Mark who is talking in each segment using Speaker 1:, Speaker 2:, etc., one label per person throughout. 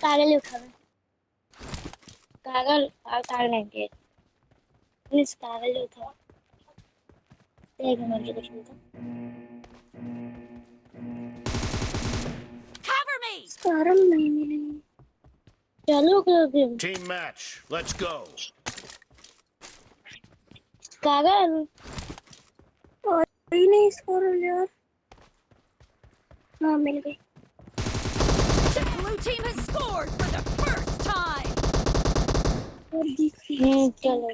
Speaker 1: कागल उठा कागल कागल लेंगे प्लीज कागल उठा एक मिनट देखिए तो
Speaker 2: Cover me.
Speaker 1: कारण नहीं मिले चलो game
Speaker 3: Team match. Let's go.
Speaker 1: Kagal कोई नहीं स्कोर यार हाँ मिल गई
Speaker 2: The blue team has scored for the first time.
Speaker 1: चलो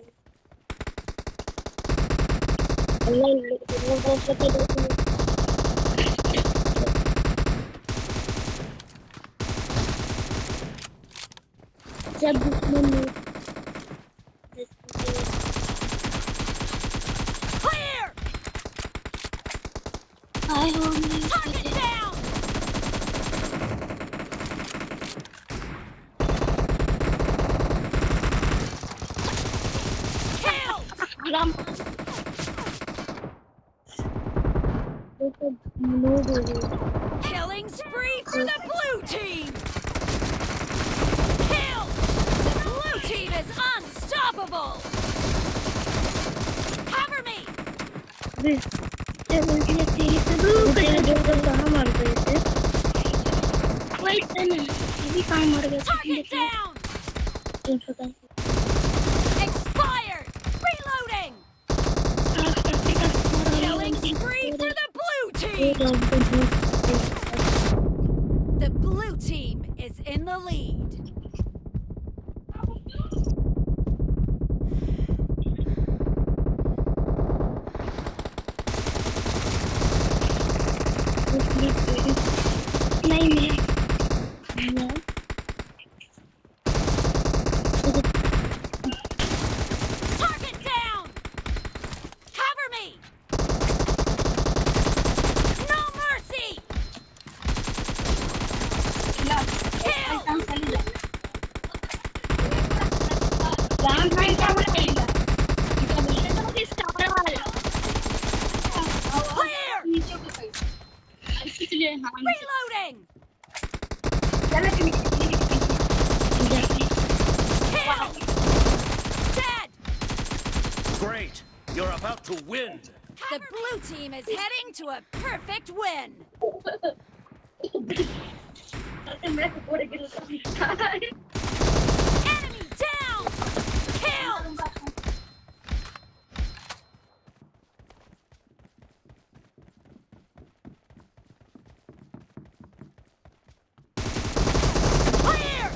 Speaker 1: जब दुश्मन
Speaker 2: Clear.
Speaker 1: आए हो
Speaker 2: Target down. Killed.
Speaker 1: आराम
Speaker 2: Killing spree for the blue team. Kill. The blue team is unstoppable. Cover me. Target down. Expired. Reloading. Killing spree for the blue team. The blue team is in the lead.
Speaker 1: नहीं मिला
Speaker 2: Target down. Cover me. No mercy. Kill. Clear. Reloading. Kill. Dead.
Speaker 3: Great. You're about to win.
Speaker 2: The blue team is heading to a perfect win. Enemy down. Killed. Clear.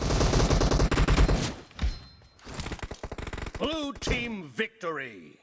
Speaker 3: Blue team victory.